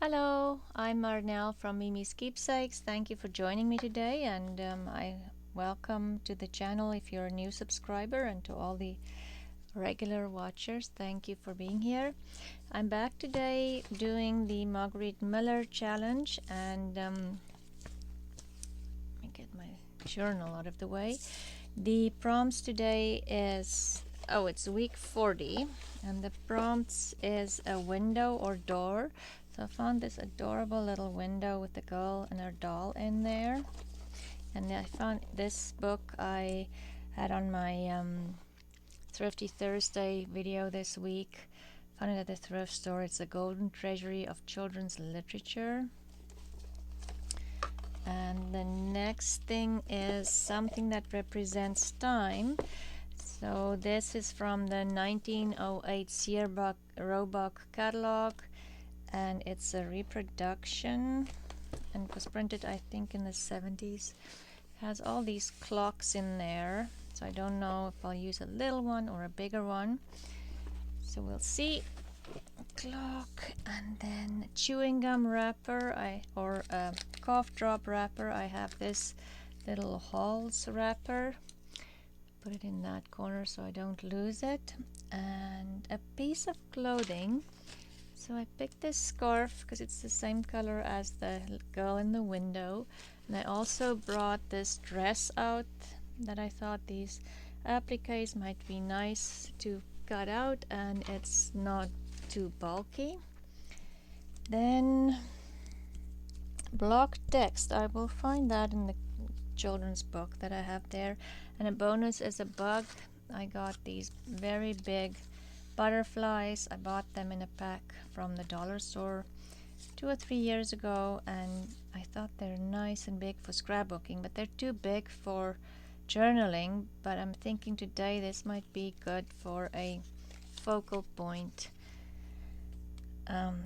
Hello, I'm Marnell from Miemie's Keepsakes. Thank you for joining me today, and I welcome to the channel if you're a new subscriber, and to all the regular watchers, thank you for being here. I'm back today doing the Marguerite Miller challenge, and let me get my journal out of the way. The prompts today is, it's week 40, and the prompts is a window or door. So I found this adorable little window with the girl and her doll in there. And I found this book I had on my Thrifty Thursday video this week. Found it at the thrift store. It's a golden treasury of children's literature. And the next thing is something that represents time. So this is from the 1908 Sierra Roebuck catalog, and it's a reproduction, and it was printed I think in the 70s. It has all these clocks in there, so I don't know if I'll use a little one or a bigger one, so we'll see. Clock, and then chewing gum wrapper, or a cough drop wrapper. I have this little Halls wrapper. Put it in that corner so I don't lose it. And a piece of clothing. So I picked this scarf because it's the same color as the girl in the window. And I also brought this dress out that I thought these appliques might be nice to cut out, and it's not too bulky. Then block text. I will find that in the children's book that I have there. And a bonus is a bug. I got these very big butterflies. I bought them in a pack from the dollar store 2 or 3 years ago, and I thought they're nice and big for scrapbooking, but they're too big for journaling. But I'm thinking today this might be good for a focal point.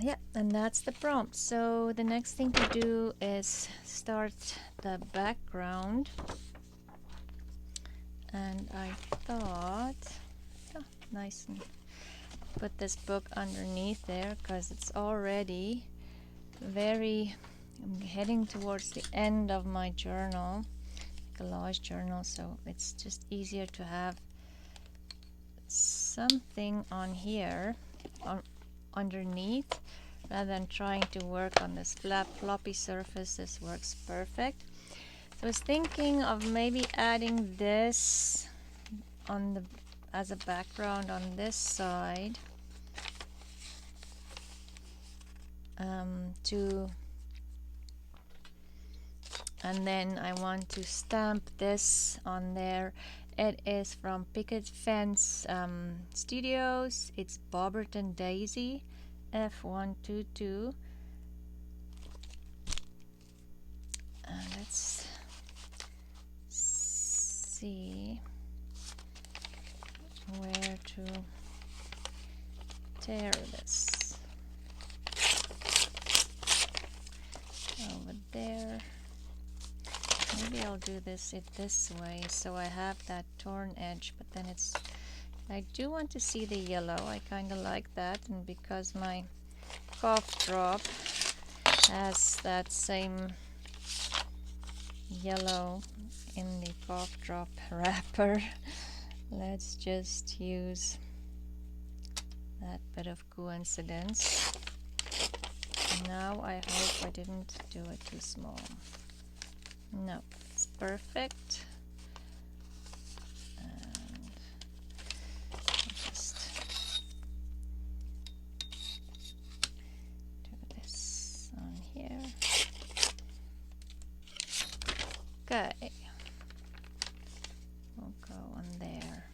Yeah, and that's the prompt. So the next thing to do is start the background, and I thought, nice, and put this book underneath there because it's already I'm heading towards the end of my journal, collage journal, so it's just easier to have something on here underneath rather than trying to work on this floppy surface. This works perfect. So I was thinking of maybe adding this on as a background on this side, and then I want to stamp this on there. It is from Picket Fence Studios. It's Bobberton Daisy F122. Let's see where to tear this. Over there. Maybe I'll do this way so I have that torn edge, but then I do want to see the yellow. I kind of like that, and because my cough drop has that same yellow in the cough drop wrapper, let's just use that bit of coincidence. Now I hope I didn't do it too small. No, it's perfect. And I'll just do this on here. Okay, we'll go on there.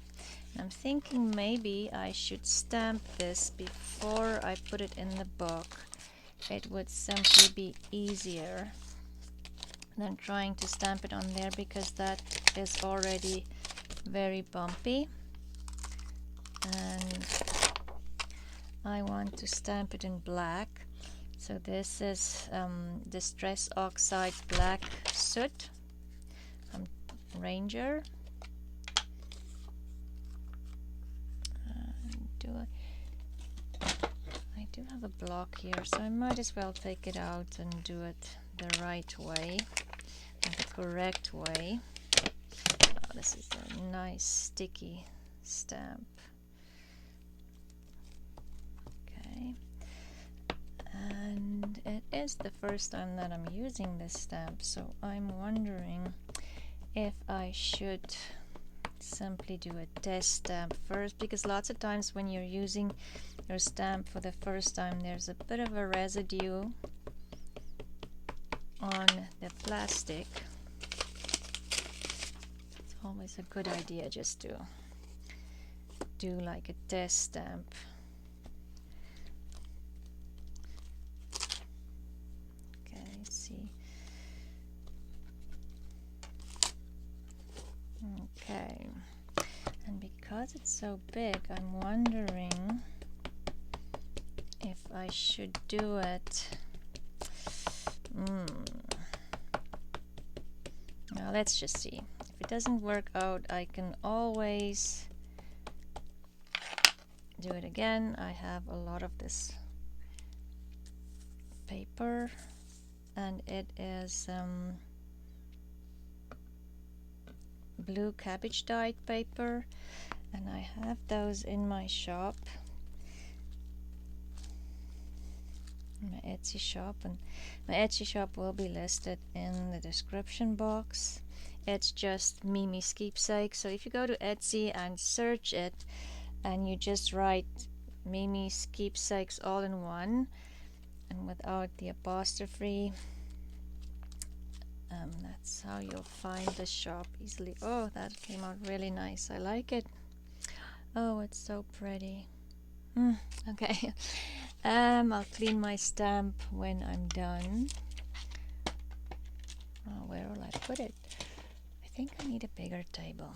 And I'm thinking maybe I should stamp this before I put it in the book. It would simply be easier than trying to stamp it on there, because that is already very bumpy, and I want to stamp it in black. So this is Distress Oxide Black Soot from Ranger. do have a block here, so I might as well take it out and do it the right way, the correct way. Oh, this is a nice sticky stamp. Okay, and it is the first time that I'm using this stamp, so I'm wondering if I should simply do a test stamp first, because lots of times when you're using your stamp for the first time, there's a bit of a residue on the plastic. It's always a good idea just to do like a test stamp. Okay, let's see. Okay, and because it's so big, I'm wondering if I should do it. Now let's just see. If it doesn't work out, I can always do it again. I have a lot of this paper, and it is blue cabbage dyed paper, and I have those in my shop, my Etsy shop, and my Etsy shop will be listed in the description box. It's just Miemie's Keepsakes. So if you go to Etsy and search it, and you just write Miemie's Keepsakes all in one and without the apostrophe, that's how you'll find the shop easily. Oh, that came out really nice. I like it. Oh, it's so pretty. Okay. I'll clean my stamp when I'm done. Oh, where will I put it? I think I need a bigger table.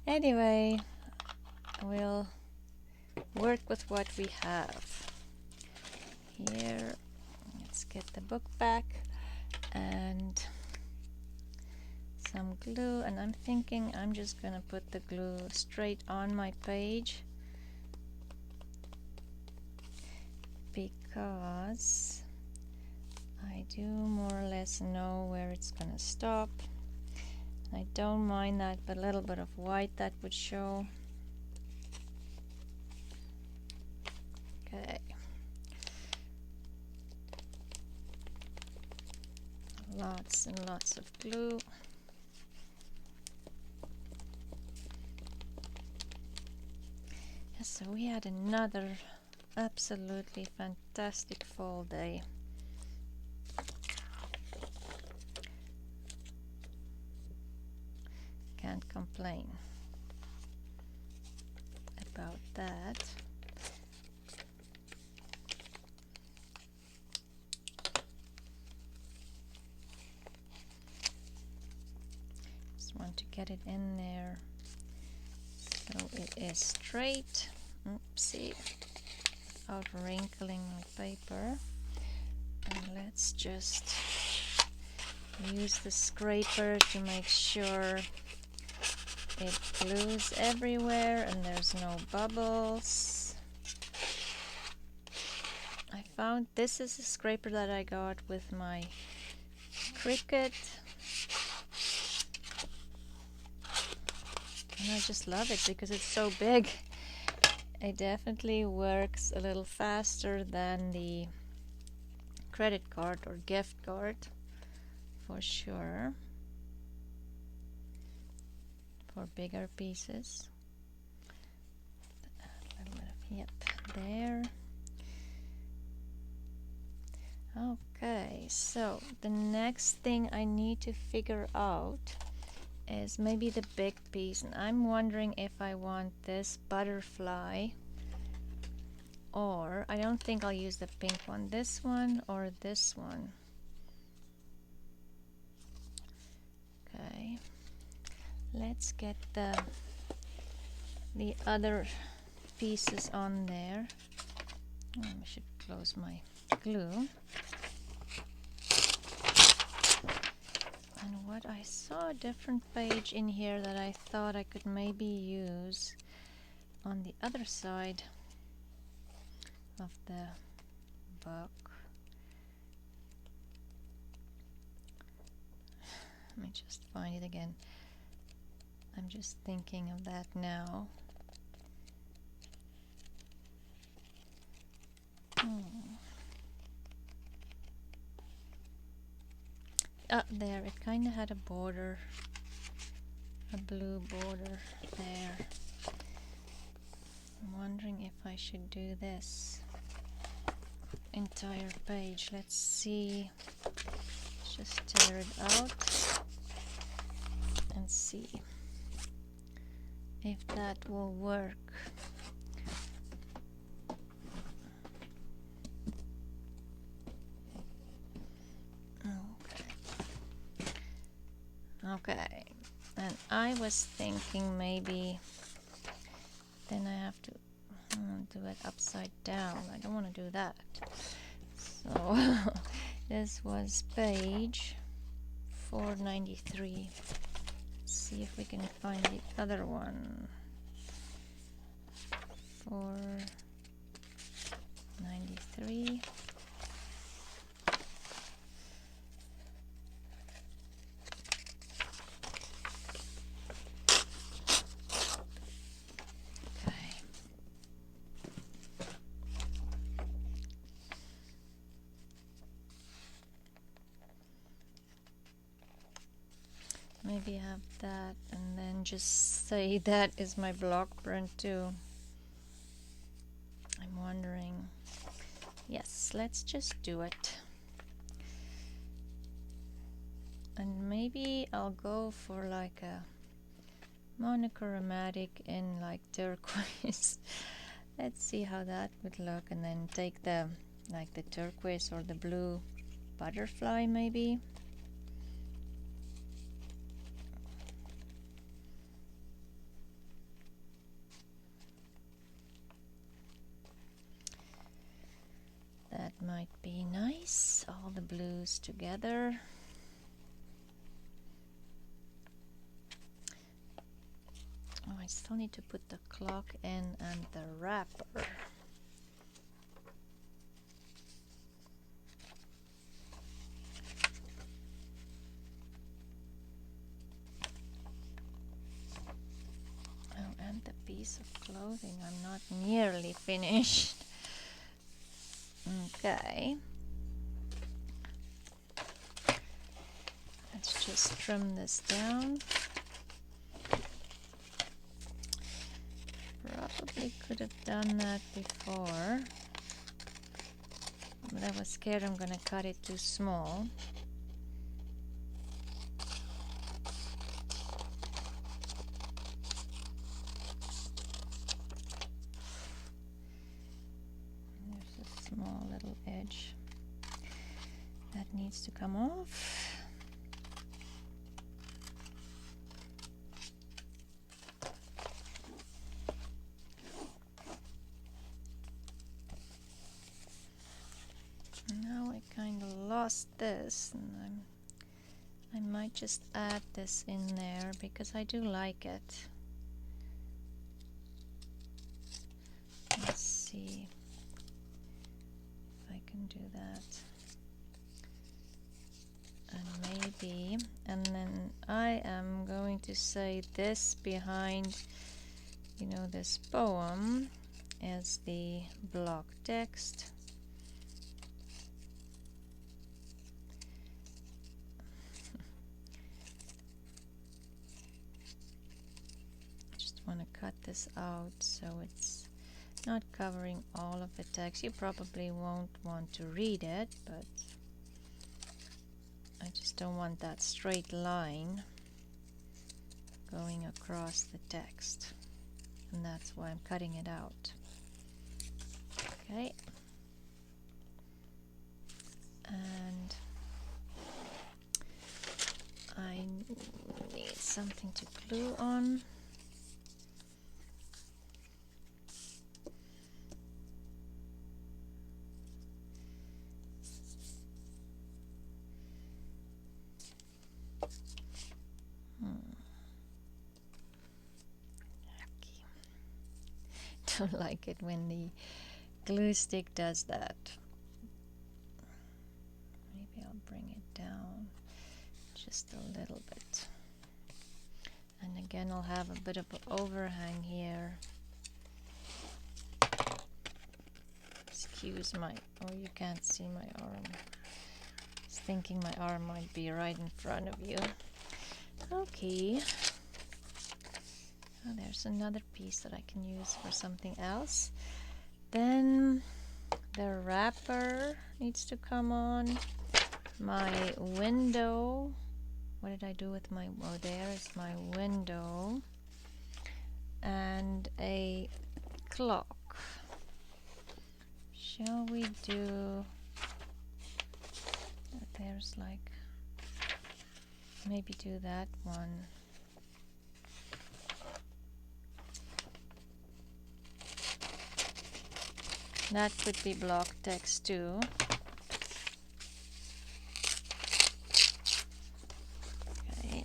Anyway, we'll work with what we have. Here, let's get the book back and some glue, and I'm thinking I'm just gonna put the glue straight on my page, because I do more or less know where it's gonna stop. I don't mind that, but a little bit of white that would show. Okay. Lots and lots of glue. Yes, so we had another absolutely fantastic fall day. Can't complain about that. Just want to get it in there so it is straight. Oopsie, without wrinkling my paper. And let's just use the scraper to make sure it glues everywhere and there's no bubbles. I found this is a scraper that I got with my Cricut, and I just love it because it's so big. It definitely works a little faster than the credit card or gift card, for sure, for bigger pieces. A little bit of, yep, there. Okay, so the next thing I need to figure out is maybe the big piece, and I'm wondering if I want this butterfly, or I don't think I'll use the pink one, this one or this one. Okay, let's get the other pieces on there. I should close my glue. And what I saw a different page in here that I thought I could maybe use on the other side. of the book. Let me just find it again. I'm just thinking of that now. There, it kind of had a border, a blue border there. I'm wondering if I should do this entire page. Let's see. Let's just tear it out and see if that will work. Okay, and I was thinking maybe then I have to do it upside down. I don't want to do that. So this was page 493. Let's see if we can find the other one. 493. Maybe have that and then just say that is my block print too. I'm wondering. Yes, let's just do it. And maybe I'll go for like a monochromatic in like turquoise. Let's see how that would look, and then take the like the turquoise or the blue butterfly maybe. That might be nice, all the blues together. Oh, I still need to put the clock in and the wrapper. Oh, and the piece of clothing. I'm not nearly finished. Okay. Let's just trim this down. Probably could have done that before, but I was scared I'm gonna cut it too small. There's a small little edge that needs to come off. Now I kind of lost this, and I might just add this in there because I do like it. Let's see if I can do that. And maybe, and then I am going to say this behind, you know, this poem as the block text. Want to cut this out so it's not covering all of the text. You probably won't want to read it, but I just don't want that straight line going across the text, and that's why I'm cutting it out. Okay, and I need something to glue on. Don't like it when the glue stick does that. Maybe I'll bring it down just a little bit. And again, I'll have a bit of an overhang here. Excuse my, oh, you can't see my arm. I was thinking my arm might be right in front of you. Okay. Oh, there's another piece that I can use for something else. Then the wrapper needs to come on. My window. What did I do with my, oh, there is my window. And a clock. Shall we do, there's like, maybe do that one. That could be block text too. Okay.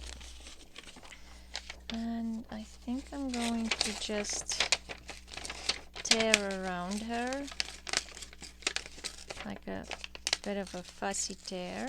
And I think I'm going to just tear around her, like a bit of a fussy tear.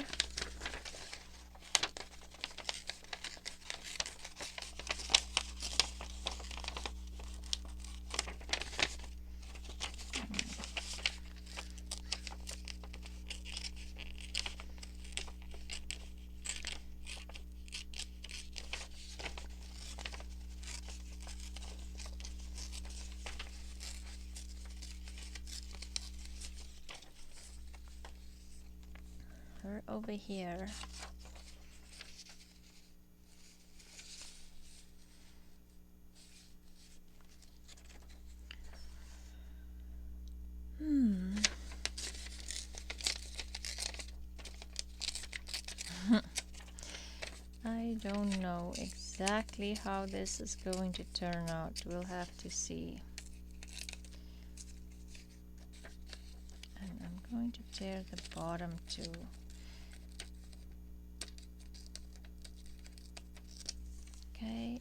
Her over here. I don't know exactly how this is going to turn out. We'll have to see. And I'm going to tear the bottom too. Okay.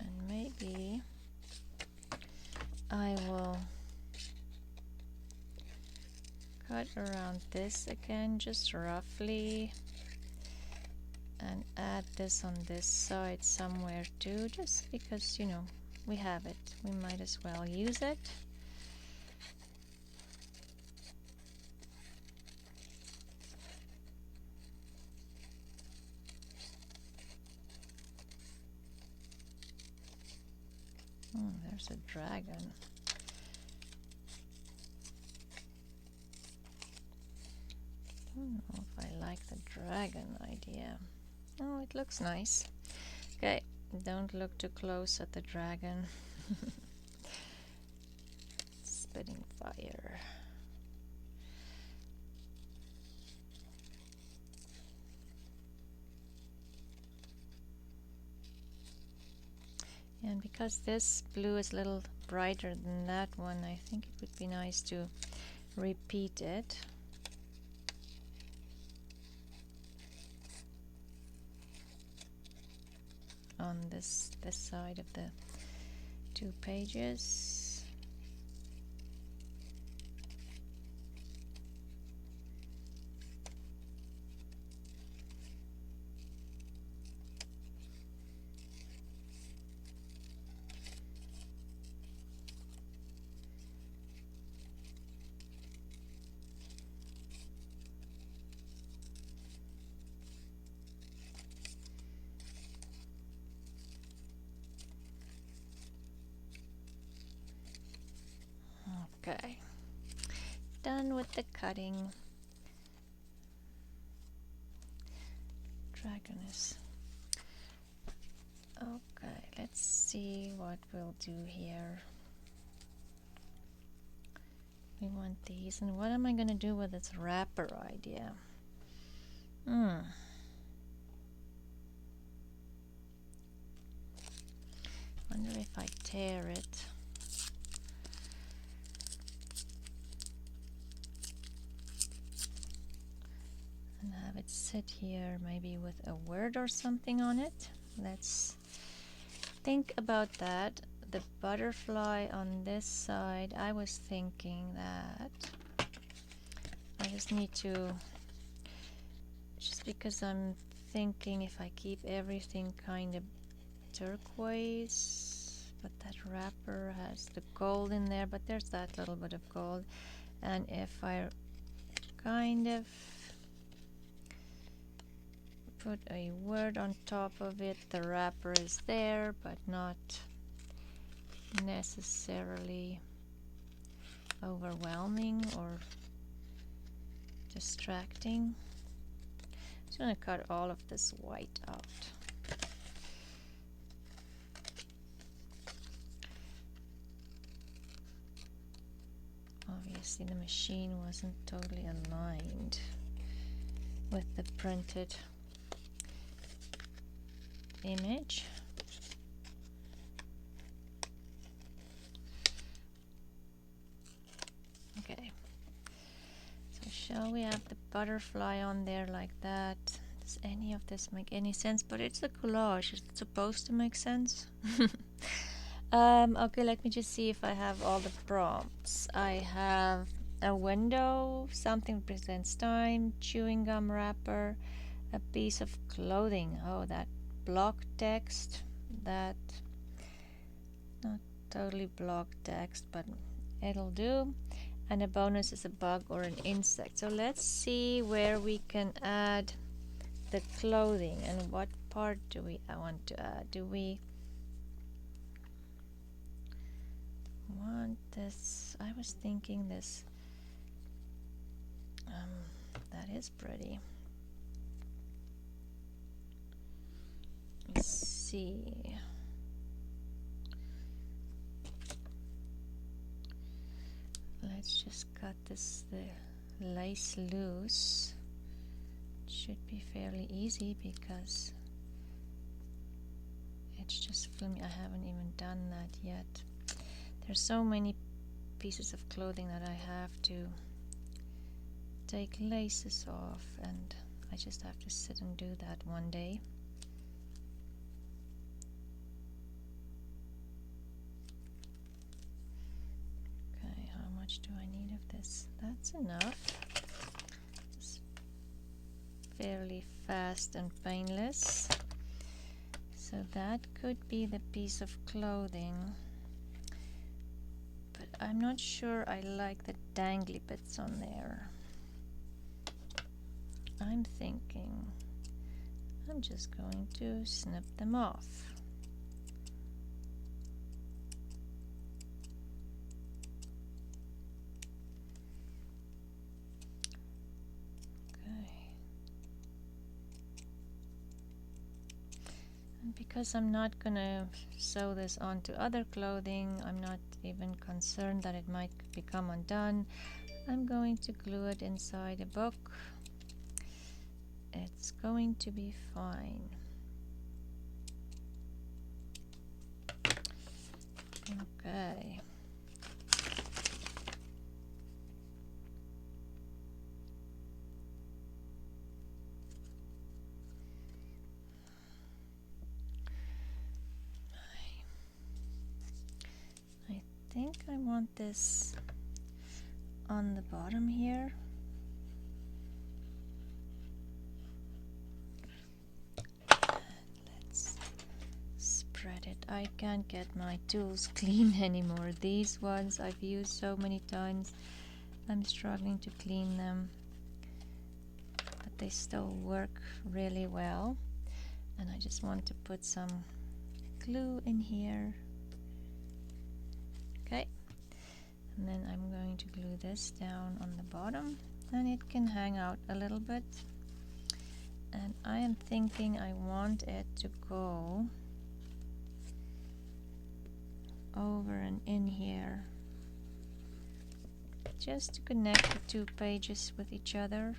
And maybe I will cut around this again, just roughly, and add this on this side somewhere too, just because, you know, we have it. We might as well use it. There's a dragon. I don't know if I like the dragon idea. Oh, it looks nice. Okay, don't look too close at the dragon. Spitting fire. And because this blue is a little brighter than that one, I think it would be nice to repeat it. On this side of the 2 pages. Okay, done with the cutting. Dragon is okay. Let's see what we'll do here. We want these, and what am I going to do with this wrapper idea? Wonder if I tear it. And have it it here maybe with a word or something on it. Let's think about that. The butterfly on this side, I was thinking that I just need to, just because I'm thinking if I keep everything kind of turquoise, but that wrapper has the gold in there, but there's that little bit of gold, and if I kind of put a word on top of it, the wrapper is there but not necessarily overwhelming or distracting. I'm just going to cut all of this white out. Obviously the machine wasn't totally aligned with the printed image. Okay, so shall we have the butterfly on there like that? Does any of this make any sense? But it's a collage. Is it supposed to make sense? Okay, let me just see if I have all the prompts. I have a window, something represents time, chewing gum wrapper, a piece of clothing. Oh, that block text, that not totally block text, but it'll do. And a bonus is a bug or an insect. So let's see where we can add the clothing and what part do I want to add. Do we want this? I was thinking this. That is pretty. Let's see. Let's just cut the lace loose. It should be fairly easy because it's just filming. I haven't even done that yet. There's so many pieces of clothing that I have to take laces off, and I just have to sit and do that one day. Okay, how much do I need of this? That's enough. It's fairly fast and painless. So that could be the piece of clothing. But I'm not sure I like the dangly bits on there. I'm thinking I'm just going to snip them off. Okay. And because I'm not gonna sew this onto other clothing, I'm not even concerned that it might become undone. I'm going to glue it inside a book. It's going to be fine. Okay. I think I want this on the bottom here. Spread it. I can't get my tools clean anymore. These ones I've used so many times. I'm struggling to clean them, but they still work really well. And I just want to put some glue in here. Okay, and then I'm going to glue this down on the bottom, and it can hang out a little bit. And I am thinking I want it to go over and in here, just to connect the two pages with each other.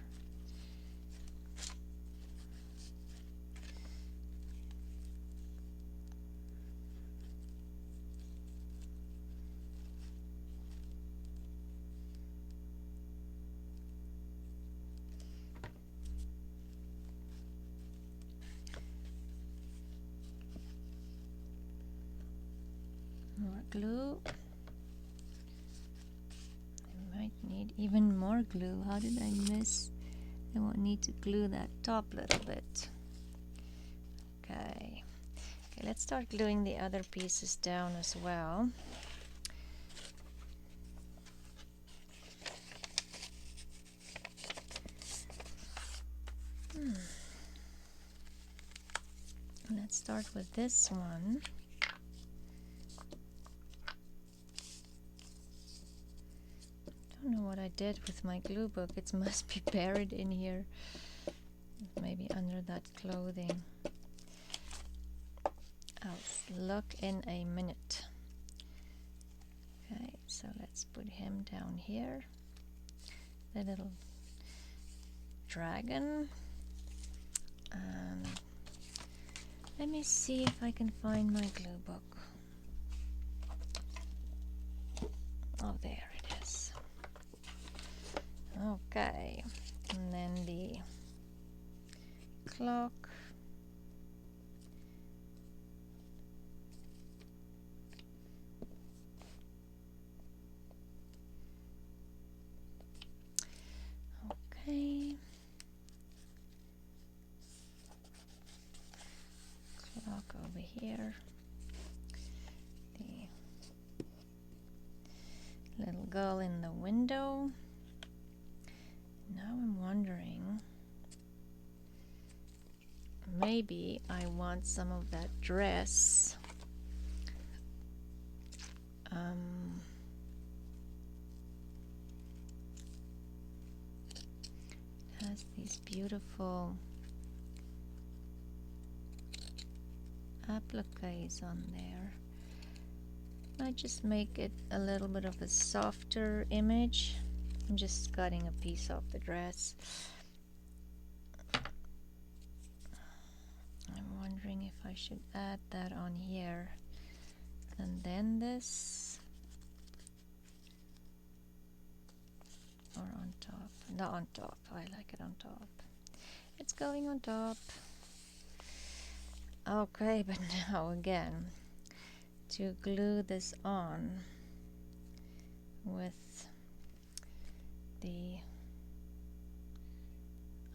More glue. I might need even more glue. How did I miss? I won't need to glue that top little bit. Okay. Okay, let's start gluing the other pieces down as well. Let's start with this one. Don't know what I did with my glue book. It must be buried in here. Maybe under that clothing. I'll look in a minute. Okay, so let's put him down here. The little dragon. Let me see if I can find my glue book. Oh, there it is. Okay, and then the clock. Okay. Clock over here. The little girl in the window. Now I'm wondering, maybe I want some of that dress. It has these beautiful appliques on there. I just make it a little bit of a softer image. I'm just cutting a piece off the dress. I'm wondering if I should add that on here and then this, or on top. No, on top. I like it on top. It's going on top. Okay, but now again, to glue this on with the,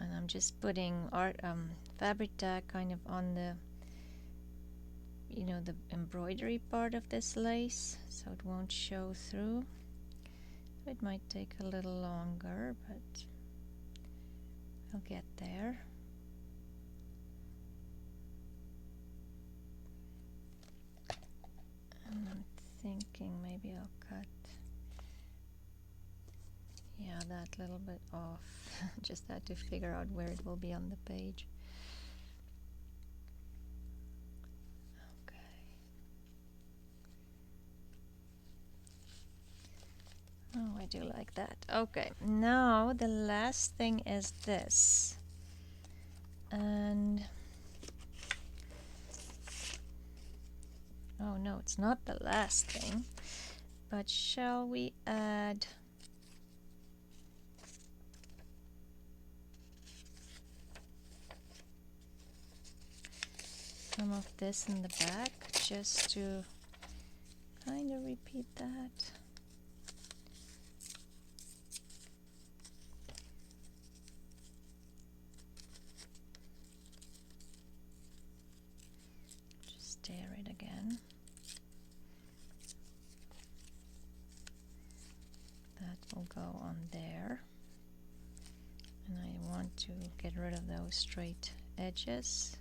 and I'm just putting fabric tag kind of on the, you know, the embroidery part of this lace, so it won't show through. It might take a little longer, but I'll get there. And I'm thinking maybe I'll cut, yeah, that little bit off. Just had to figure out where it will be on the page. Okay. Oh, I do like that. Okay, now the last thing is this. And oh no, it's not the last thing, but shall we add some of this in the back just to kind of repeat that? Just tear it again. That will go on there. And I want to get rid of those straight edges.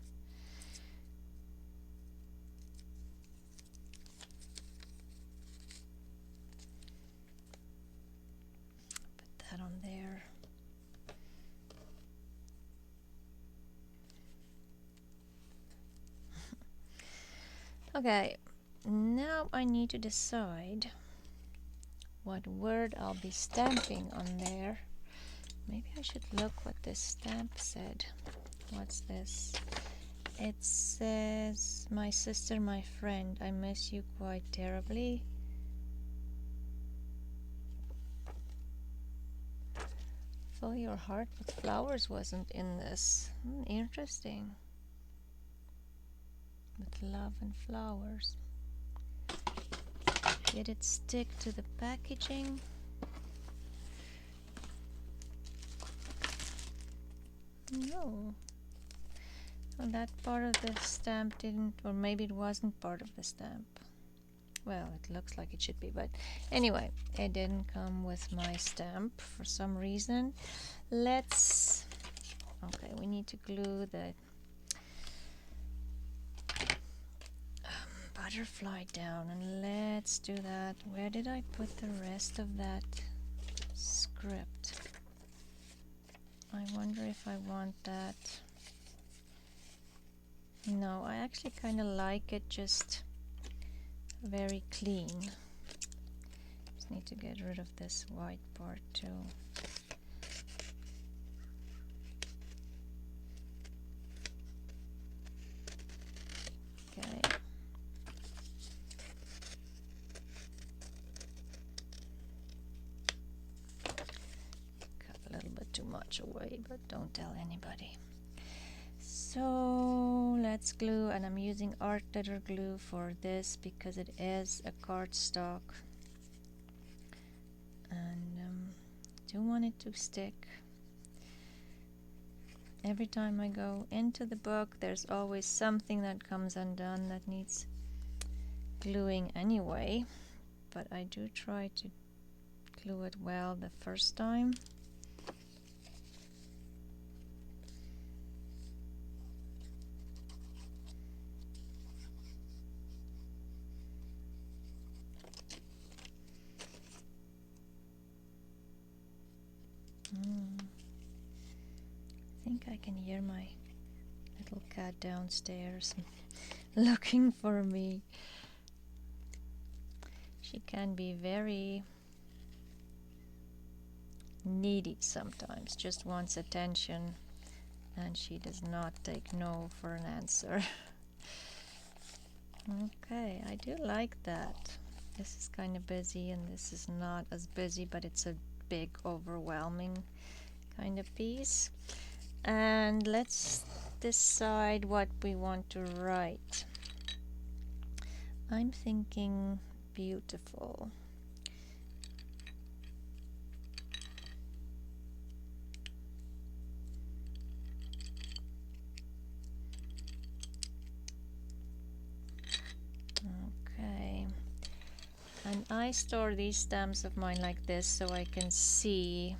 Put that on there. Okay, now I need to decide what word I'll be stamping on there. Maybe I should look what this stamp said. What's this? It says, "My sister, my friend, I miss you quite terribly. Fill your heart with flowers" wasn't in this. Interesting. With love and flowers. Did it stick to the packaging? No. Well, that part of the stamp didn't, or maybe it wasn't part of the stamp. Well, it looks like it should be, but anyway, it didn't come with my stamp for some reason. Let's, okay, we need to glue the butterfly down, and let's do that. Where did I put the rest of that script? I wonder if I want that. No, I actually kind of like it just very clean. Just need to get rid of this white part too. Okay. Cut a little bit too much away, but don't tell anybody. So let's glue, and I'm using art glitter glue for this because it is a cardstock, and do want it to stick. Every time I go into the book, there's always something that comes undone that needs gluing anyway, but I do try to glue it well the first time. I think I can hear my little cat downstairs looking for me. She can be very needy sometimes, just wants attention, and she does not take no for an answer. Okay, I do like that. This is kind of busy, and this is not as busy, but it's a big, overwhelming kind of piece. And let's decide what we want to write. I'm thinking beautiful. Okay. And I store these stamps of mine like this so I can see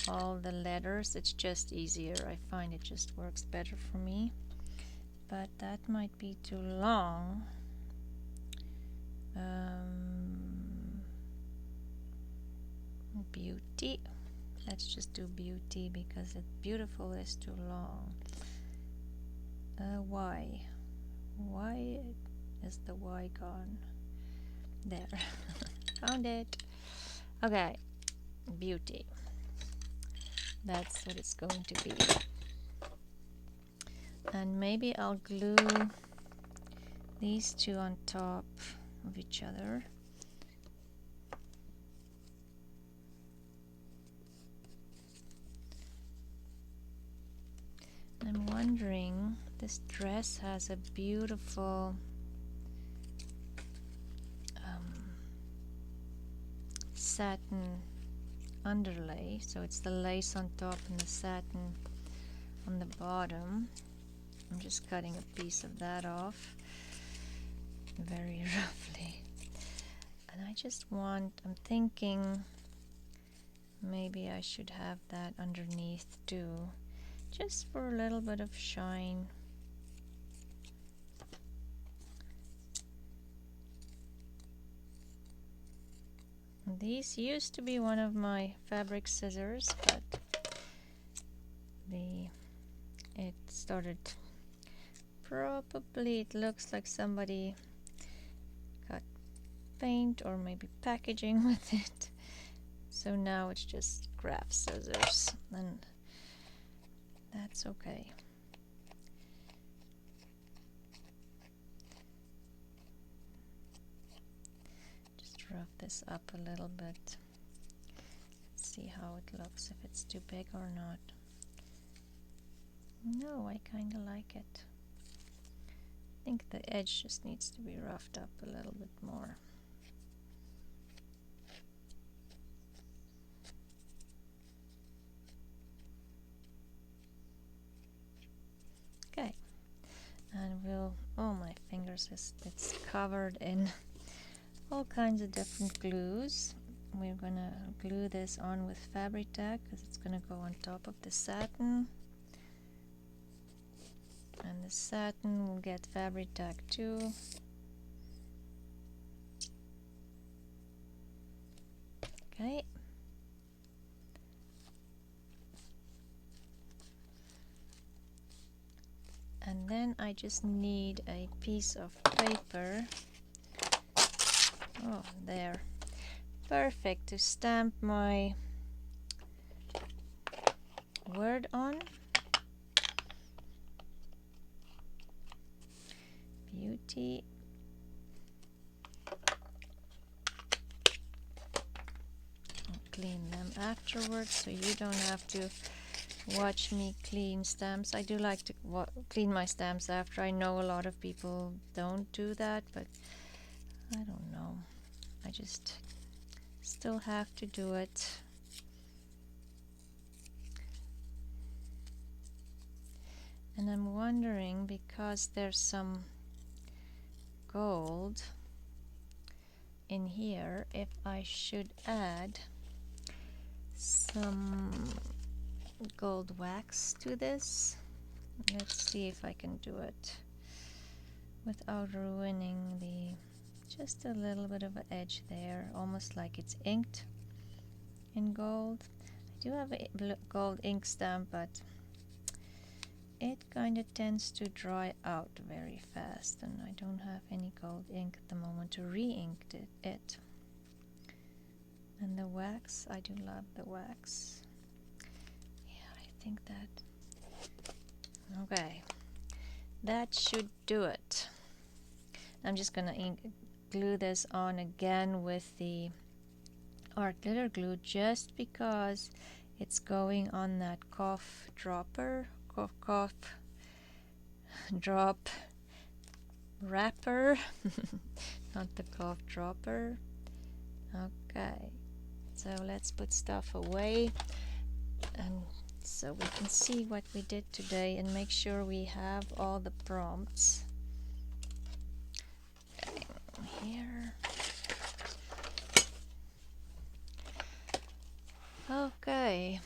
all the letters. It's just easier. I find it just works better for me. But that might be too long. Beauty. Let's just do beauty because beautiful is too long. Y. Why is the Y gone? There. Found it. Okay. Beauty. That's what it's going to be. And maybe I'll glue these two on top of each other. I'm wondering, this dress has a beautiful satin underlay, so it's the lace on top and the satin on the bottom. I'm just cutting a piece of that off very roughly, and I just want, I'm thinking maybe I should have that underneath too, just for a little bit of shine. These used to be one of my fabric scissors, but it started, probably it looks like somebody got paint or maybe packaging with it, so now it's just craft scissors, and that's okay. Just rough this up a little bit. Let's see how it looks, if it's too big or not. No, I kind of like it. I think the edge just needs to be roughed up a little bit more. will, oh, my fingers, it's covered in all kinds of different glues. We're gonna glue this on with fabric tack because it's gonna go on top of the satin, and the satin will get fabric tack too. Okay. And then I just need a piece of paper. Oh, there. Perfect, to stamp my word on. Beauty. I'll clean them afterwards so you don't have to watch me clean stamps. I do like to clean my stamps after. I know a lot of people don't do that, but I don't know. I just still have to do it. And I'm wondering, because there's some gold in here, if I should add some gold wax to this. Let's see if I can do it without ruining just a little bit of an edge there, almost like it's inked in gold. I do have a gold ink stamp, but it kind of tends to dry out very fast, and I don't have any gold ink at the moment to re-ink it. And the wax, I do love the wax. Yeah, I think that, okay, that should do it. I'm just gonna glue this on again with the art glitter glue, just because it's going on that cough dropper, cough drop wrapper, not the cough dropper. Okay, so let's put stuff away, and so we can see what we did today and make sure we have all the prompts. Okay, here. Okay,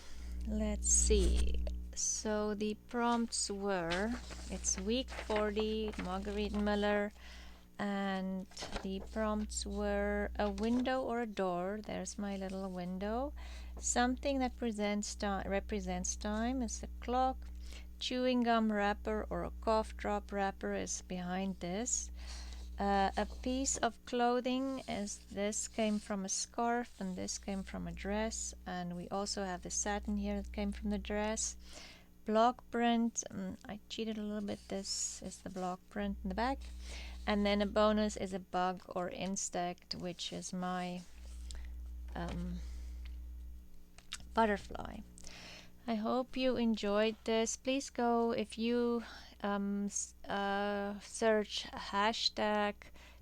let's see. So the prompts were, it's week 40, Marguerite Miller, and the prompts were a window or a door. There's my little window. Something that represents time is a clock. Chewing gum wrapper or a cough drop wrapper is behind this. A piece of clothing, as this came from a scarf and this came from a dress, and we also have the satin here that came from the dress. Block print, I cheated a little bit, this is the block print in the back, and then a bonus is a bug or insect, which is my butterfly. I hope you enjoyed this. Please go, if you search hashtag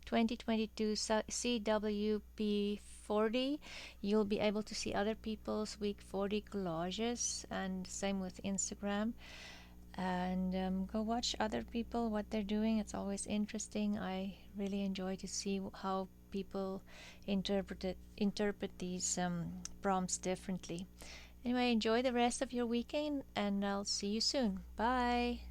2022 CWP40, you'll be able to see other people's week 40 collages, and same with Instagram. And go watch other people, what they're doing. It's always interesting. I really enjoy to see how people interpret these prompts differently. Anyway, enjoy the rest of your weekend, and I'll see you soon. Bye.